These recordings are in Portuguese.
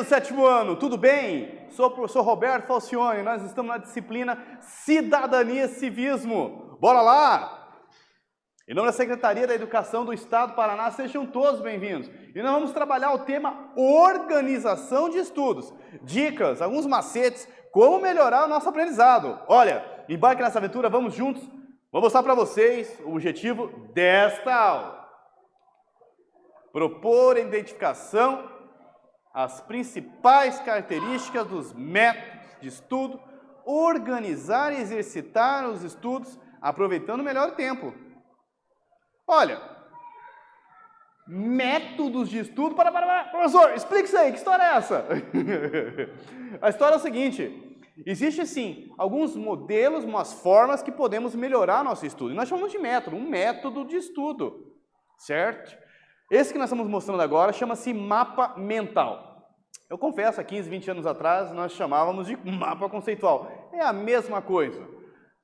do sétimo ano, tudo bem? Sou o professor Roberto Falcione, nós estamos na disciplina Cidadania e Civismo. Bora lá! Em nome da Secretaria da Educação do Estado do Paraná, sejam todos bem-vindos. E nós vamos trabalhar o tema organização de estudos. Dicas, alguns macetes, como melhorar o nosso aprendizado. Olha, embarque nessa aventura, vamos juntos. Vou mostrar para vocês o objetivo desta aula. Propor a identificação, as principais características dos métodos de estudo, organizar e exercitar os estudos, aproveitando melhor o tempo. Olha, métodos de estudo... Professor, explica isso aí, que história é essa? A história é o seguinte, existe sim alguns modelos, umas formas que podemos melhorar nosso estudo. E nós chamamos de método, um método de estudo, certo? Esse que nós estamos mostrando agora chama-se mapa mental. Eu confesso, há 15, 20 anos atrás, nós chamávamos de mapa conceitual. É a mesma coisa.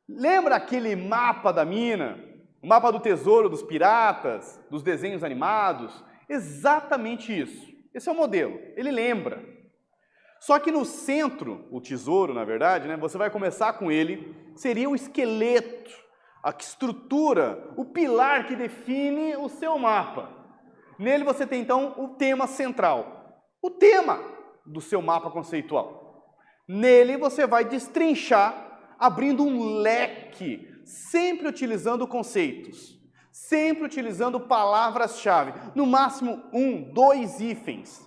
Lembra aquele mapa da mina? O mapa do tesouro dos piratas, dos desenhos animados? Exatamente isso. Esse é o modelo. Ele lembra. Só que no centro, o tesouro, na verdade, né, você vai começar com ele, seria o esqueleto, a estrutura, o pilar que define o seu mapa. Nele você tem, então, o tema central, o tema do seu mapa conceitual. Nele você vai destrinchar, abrindo um leque, sempre utilizando conceitos, sempre utilizando palavras-chave, no máximo 1, 2 hífens.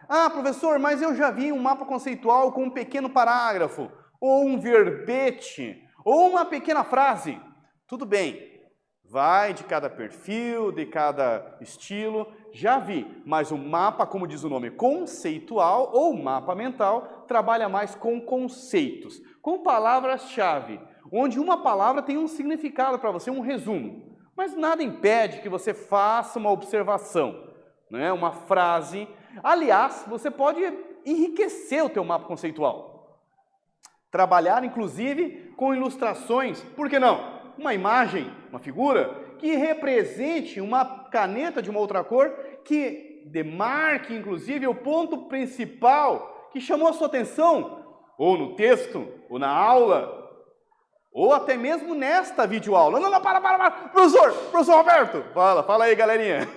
Ah, professor, mas eu já vi um mapa conceitual com um pequeno parágrafo, ou um verbete, ou uma pequena frase. Tudo bem. Vai de cada perfil, de cada estilo, já vi, mas o mapa, como diz o nome, conceitual ou mapa mental, trabalha mais com conceitos, com palavras-chave, onde uma palavra tem um significado para você, um resumo. Mas nada impede que você faça uma observação, né? Uma frase. Aliás, você pode enriquecer o teu mapa conceitual. Trabalhar, inclusive, com ilustrações, por que não? Uma imagem, uma figura, que represente uma caneta de uma outra cor, que demarque, inclusive, o ponto principal que chamou a sua atenção, ou no texto, ou na aula, ou até mesmo nesta videoaula. Não, para. Professor Roberto, fala aí, galerinha.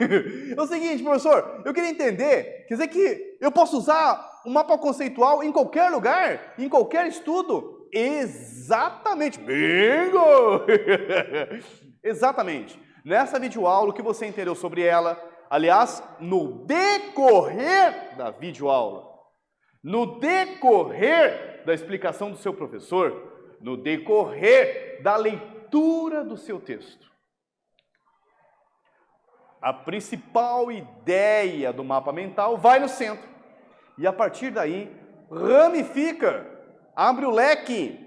É o seguinte, professor, eu queria entender, quer dizer que eu posso usar o mapa conceitual em qualquer lugar, em qualquer estudo? Exatamente, bingo! Exatamente. Nessa videoaula, o que você entendeu sobre ela, aliás, no decorrer da videoaula, no decorrer da explicação do seu professor, no decorrer da leitura do seu texto. A principal ideia do mapa mental vai no centro e a partir daí ramifica, abre o leque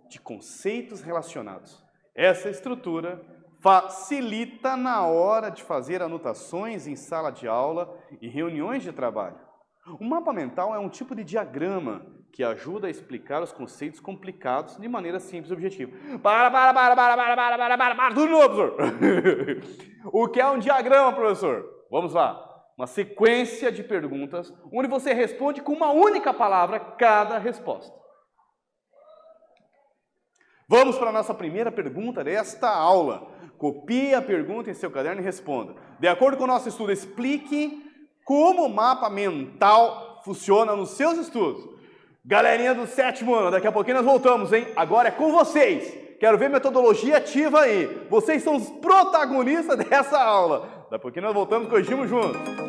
de conceitos relacionados. Essa estrutura facilita na hora de fazer anotações em sala de aula e reuniões de trabalho. O mapa mental é um tipo de diagrama que ajuda a explicar os conceitos complicados de maneira simples e objetiva. Tudo novo, professor. O que é um diagrama, professor? Vamos lá. Uma sequência de perguntas onde você responde com uma única palavra cada resposta. Vamos para a nossa primeira pergunta desta aula. Copie a pergunta em seu caderno e responda. De acordo com o nosso estudo, explique como o mapa mental funciona nos seus estudos. Galerinha do sétimo ano, daqui a pouquinho nós voltamos, hein? Agora é com vocês. Quero ver metodologia ativa aí. Vocês são os protagonistas dessa aula. Daqui a pouquinho nós voltamos, corrigimos juntos.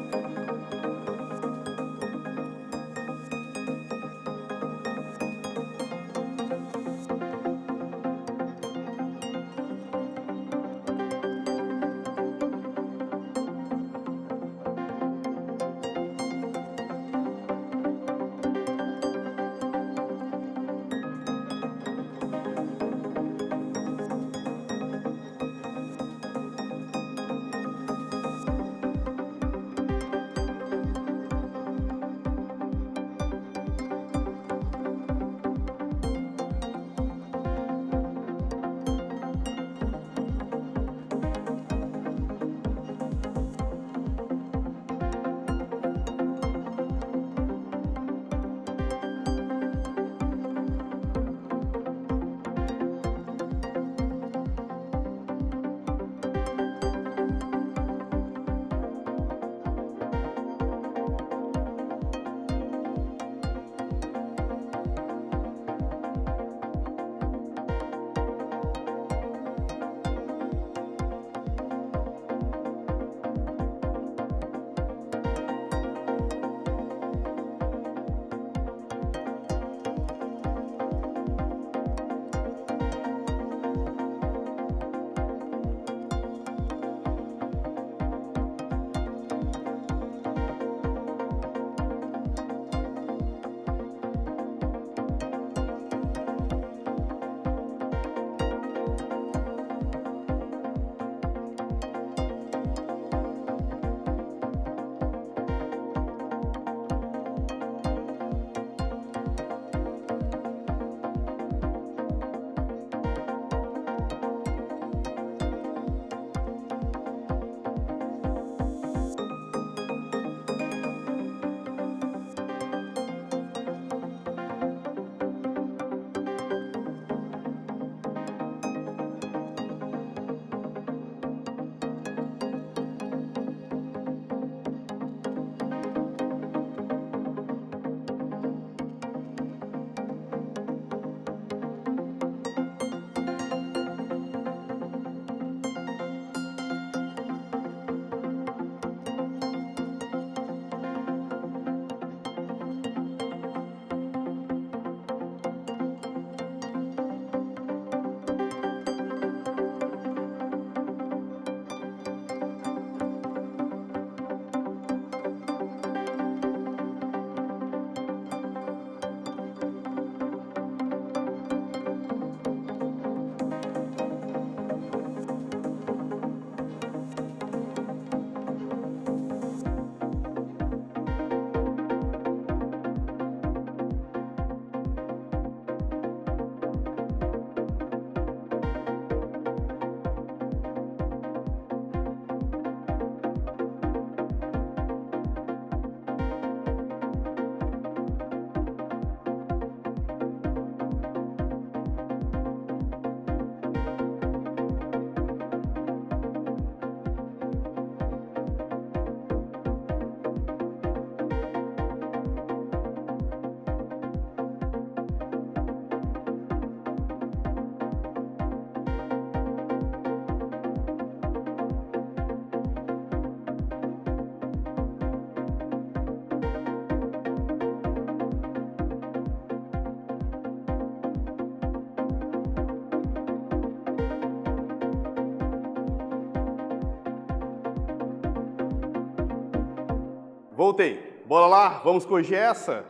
Voltei. Bora lá, vamos corrigir essa?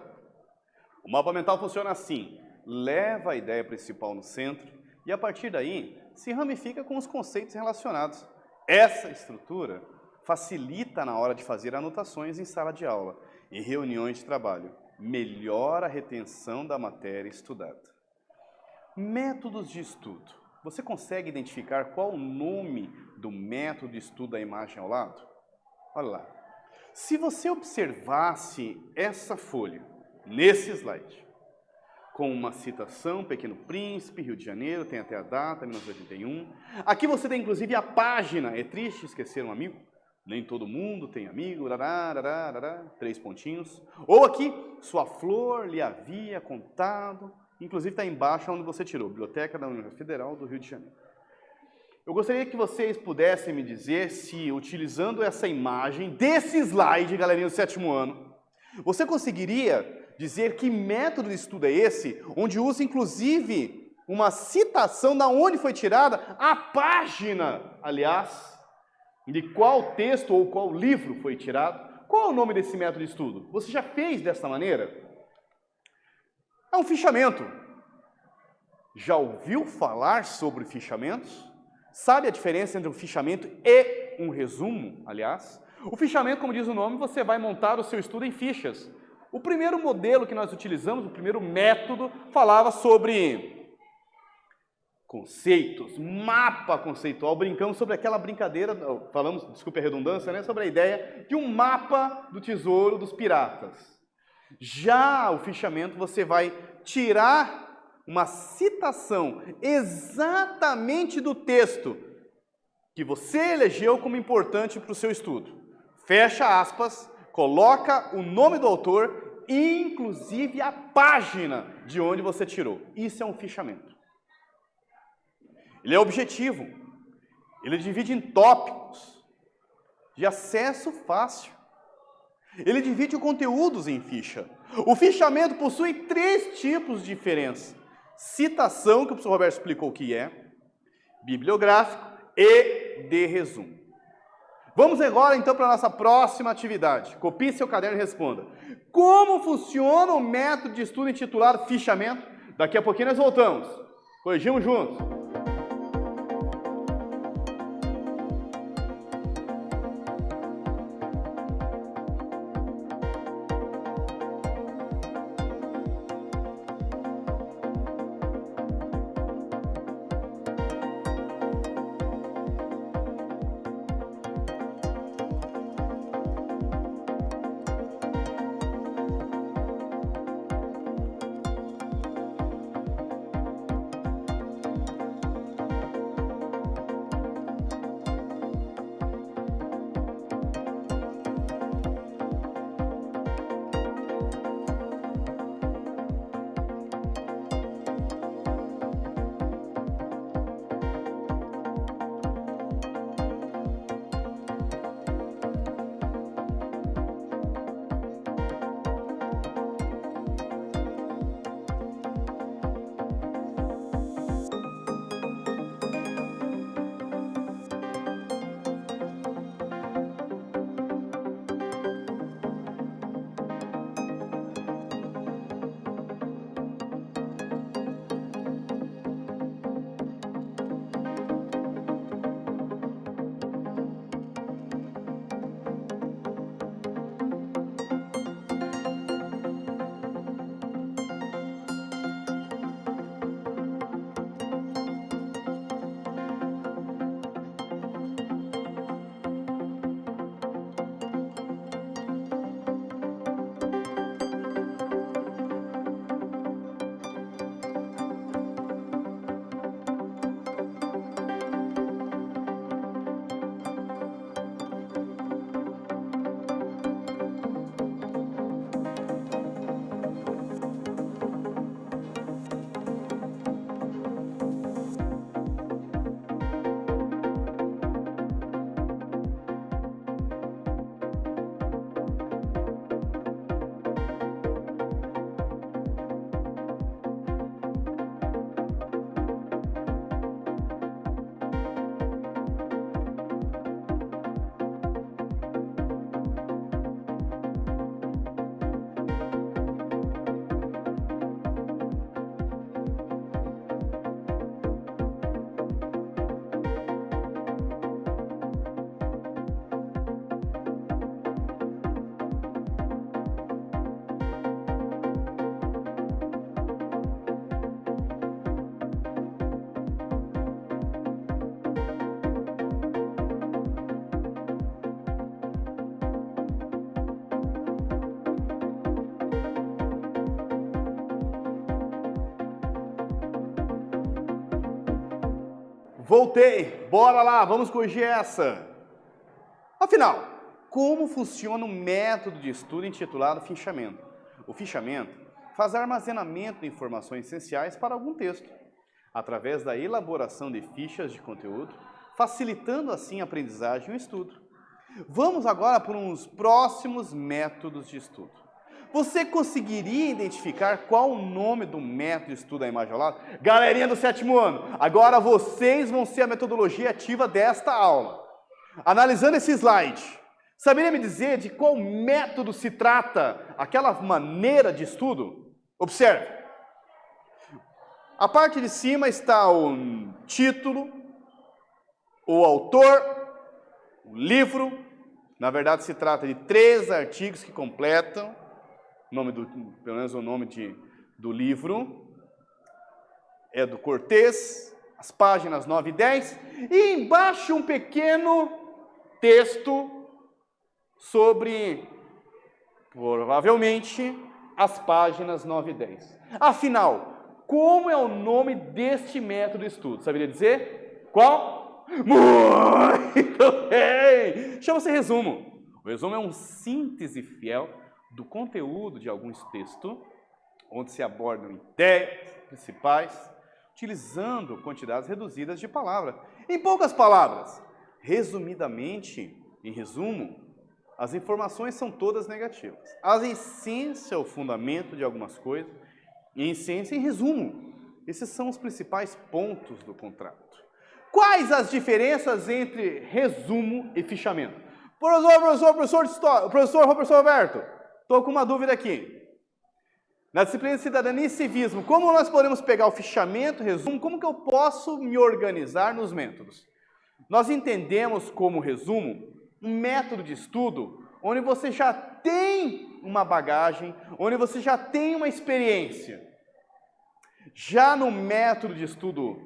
O mapa mental funciona assim. Leva a ideia principal no centro e, a partir daí, se ramifica com os conceitos relacionados. Essa estrutura facilita na hora de fazer anotações em sala de aula e reuniões de trabalho. Melhora a retenção da matéria estudada. Métodos de estudo. Você consegue identificar qual o nome do método de estudo da imagem ao lado? Olha lá. Se você observasse essa folha, nesse slide, com uma citação, Pequeno Príncipe, Rio de Janeiro, tem até a data, 1981. Aqui você tem inclusive a página, é triste esquecer um amigo, nem todo mundo tem amigo, 3 pontinhos. Ou aqui, sua flor lhe havia contado, inclusive está embaixo onde você tirou, Biblioteca da Universidade Federal do Rio de Janeiro. Eu gostaria que vocês pudessem me dizer se, utilizando essa imagem desse slide, galerinha do 7º ano, você conseguiria dizer que método de estudo é esse, onde usa inclusive uma citação da onde foi tirada a página, aliás, de qual texto ou qual livro foi tirado? Qual é o nome desse método de estudo? Você já fez dessa maneira? É um fichamento. Já ouviu falar sobre fichamentos? Sabe a diferença entre um fichamento e um resumo, aliás? O fichamento, como diz o nome, você vai montar o seu estudo em fichas. O primeiro modelo que nós utilizamos, o primeiro método, falava sobre conceitos, mapa conceitual. Brincamos sobre aquela brincadeira, falamos, desculpe a redundância, né, sobre a ideia de um mapa do tesouro dos piratas. Já o fichamento, você vai tirar uma citação exatamente do texto que você elegeu como importante para o seu estudo. Fecha aspas, coloca o nome do autor e, inclusive, a página de onde você tirou. Isso é um fichamento. Ele é objetivo. Ele divide em tópicos de acesso fácil. Ele divide conteúdos em ficha. O fichamento possui 3 tipos de diferença. Citação, que o professor Roberto explicou o que é, bibliográfico e de resumo. Vamos agora, então, para a nossa próxima atividade. Copie seu caderno e responda. Como funciona o método de estudo intitulado fichamento? Daqui a pouquinho nós voltamos. Corrigimos juntos. Voltei, bora lá, vamos corrigir essa. Afinal, como funciona o método de estudo intitulado fichamento? O fichamento faz armazenamento de informações essenciais para algum texto, através da elaboração de fichas de conteúdo, facilitando assim a aprendizagem e o estudo. Vamos agora para uns próximos métodos de estudo. Você conseguiria identificar qual o nome do método de estudo da imagem ao lado? Galerinha do 7º ano, agora vocês vão ser a metodologia ativa desta aula. Analisando esse slide, saberia me dizer de qual método se trata aquela maneira de estudo? Observe. A parte de cima está o título, o autor, o livro. Na verdade, se trata de 3 artigos que completam pelo menos o nome do livro. É do Cortez, as páginas 9 e 10. E embaixo um pequeno texto sobre, provavelmente, as páginas 9 e 10. Afinal, como é o nome deste método de estudo? Saberia dizer? Qual? Muito bem! Chama-se resumo. O resumo é uma síntese fiel do conteúdo de algum texto, onde se abordam ideias principais, utilizando quantidades reduzidas de palavras. Em poucas palavras, resumidamente, em resumo, as informações são todas negativas. A essência é o fundamento de algumas coisas, e em essência, em resumo, esses são os principais pontos do contrato. Quais as diferenças entre resumo e fichamento? Professor Roberto, estou com uma dúvida aqui. Na disciplina de Cidadania e Civismo, como nós podemos pegar o fichamento, resumo, como que eu posso me organizar nos métodos? Nós entendemos como resumo um método de estudo onde você já tem uma bagagem, onde você já tem uma experiência. Já no método de estudo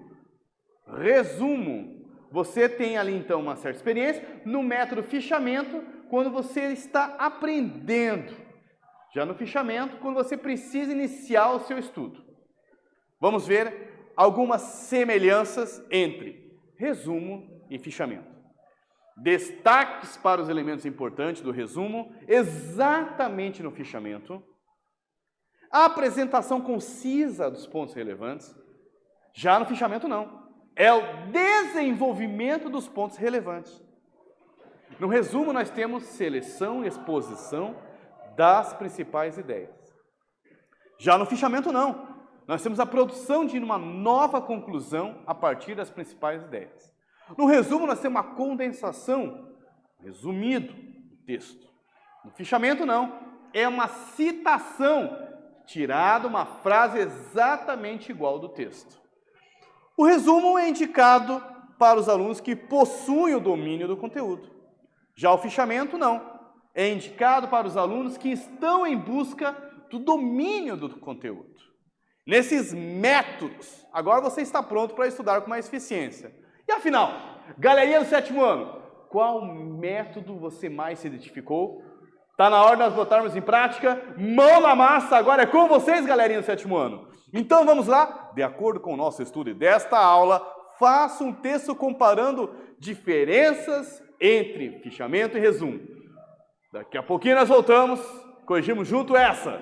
resumo, você tem ali então uma certa experiência. No método fichamento, quando você está aprendendo. Já no fichamento, quando você precisa iniciar o seu estudo. Vamos ver algumas semelhanças entre resumo e fichamento. Destaques para os elementos importantes do resumo, exatamente no fichamento. A apresentação concisa dos pontos relevantes. Já no fichamento não. É o desenvolvimento dos pontos relevantes. No resumo nós temos seleção e exposição das principais ideias. Já no fichamento não. Nós temos a produção de uma nova conclusão a partir das principais ideias. No resumo nós temos uma condensação, resumido, do texto. No fichamento não. É uma citação, tirada uma frase exatamente igual do texto. O resumo é indicado para os alunos que possuem o domínio do conteúdo. Já o fichamento não. É indicado para os alunos que estão em busca do domínio do conteúdo. Nesses métodos, agora você está pronto para estudar com mais eficiência. E afinal, galerinha do 7º ano, qual método você mais se identificou? Está na hora de nós botarmos em prática? Mão na massa, agora é com vocês, galerinha do 7º ano. Então vamos lá, de acordo com o nosso estudo desta aula, faça um texto comparando diferenças entre fichamento e resumo. Daqui a pouquinho nós voltamos, corrigimos junto essa.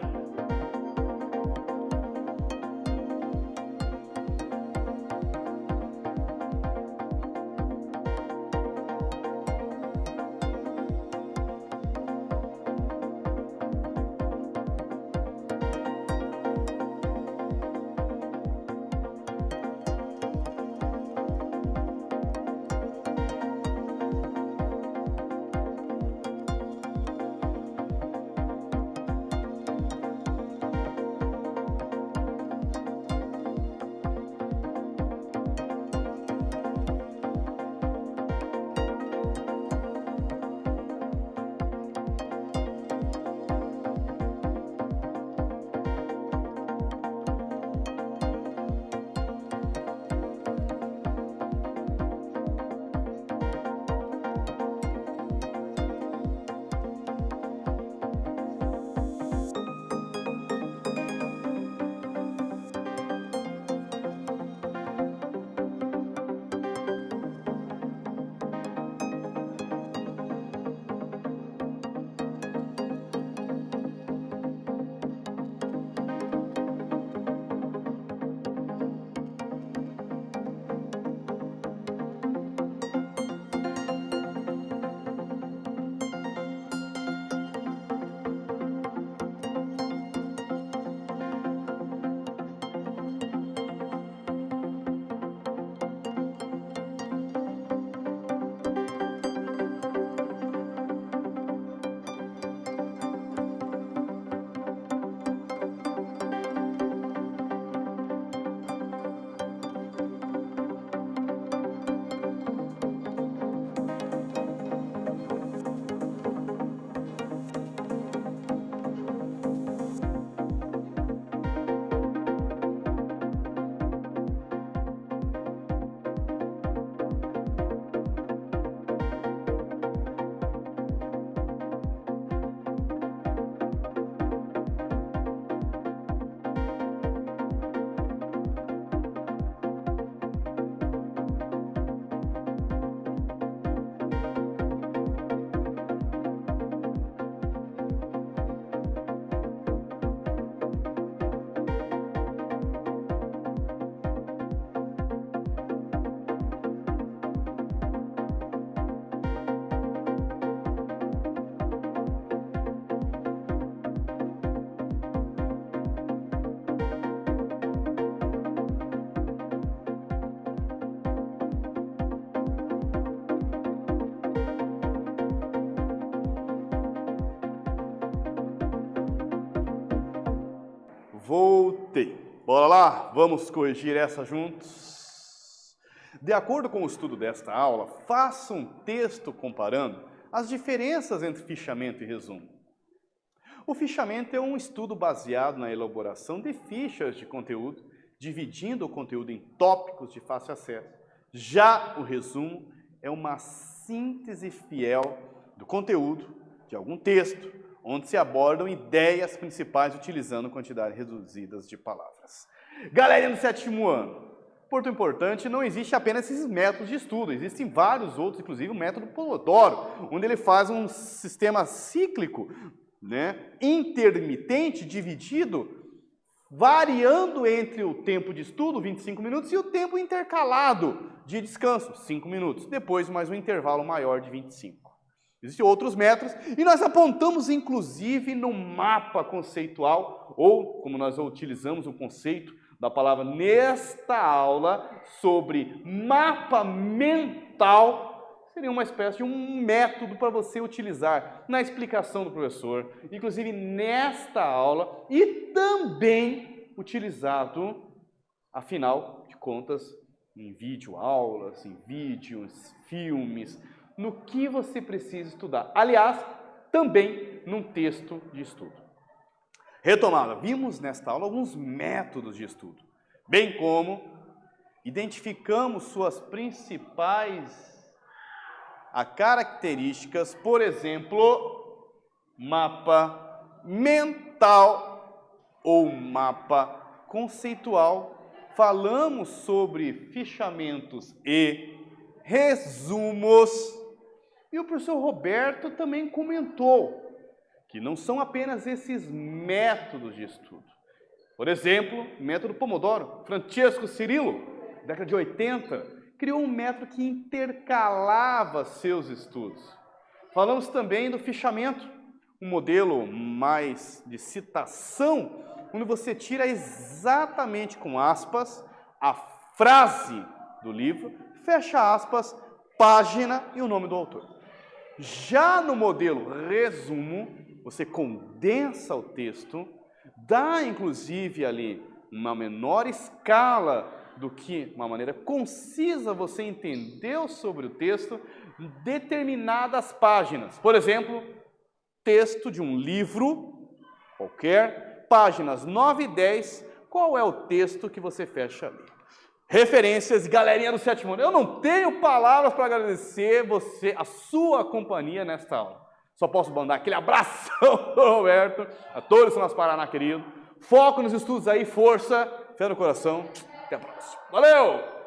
Voltei. Bora lá? Vamos corrigir essa juntos? De acordo com o estudo desta aula, faça um texto comparando as diferenças entre fichamento e resumo. O fichamento é um estudo baseado na elaboração de fichas de conteúdo, dividindo o conteúdo em tópicos de fácil acesso. Já o resumo é uma síntese fiel do conteúdo de algum texto, onde se abordam ideias principais utilizando quantidades reduzidas de palavras. Galerinha do 7º ano, ponto importante, não existe apenas esses métodos de estudo, existem vários outros, inclusive o método Pomodoro, onde ele faz um sistema cíclico, intermitente, dividido, variando entre o tempo de estudo, 25 minutos, e o tempo intercalado de descanso, 5 minutos. Depois, mais um intervalo maior de 25. Existem outros métodos, e nós apontamos, inclusive, no mapa conceitual, ou, como nós utilizamos o conceito da palavra nesta aula, sobre mapa mental, seria uma espécie de um método para você utilizar na explicação do professor, inclusive nesta aula, e também utilizado, afinal de contas, em videoaulas, em vídeos, filmes, no que você precisa estudar. Aliás, também num texto de estudo. Retomada, vimos nesta aula alguns métodos de estudo, bem como identificamos suas principais características, por exemplo, mapa mental ou mapa conceitual. Falamos sobre fichamentos e resumos. E o professor Roberto também comentou que não são apenas esses métodos de estudo. Por exemplo, o método Pomodoro. Francesco Cirillo, década de 80, criou um método que intercalava seus estudos. Falamos também do fichamento, um modelo mais de citação, onde você tira exatamente com aspas a frase do livro, fecha aspas, página e o nome do autor. Já no modelo resumo, você condensa o texto, dá inclusive ali uma menor escala do que uma maneira concisa você entendeu sobre o texto, determinadas páginas. Por exemplo, texto de um livro qualquer, páginas 9 e 10, qual é o texto que você fecha ali? Referências, galerinha do 7º ano. Eu não tenho palavras para agradecer você, a sua companhia nesta aula. Só posso mandar aquele abração do Roberto, a todos que nós Paraná, querido. Foco nos estudos aí, força, fé no coração. Até a próxima. Valeu!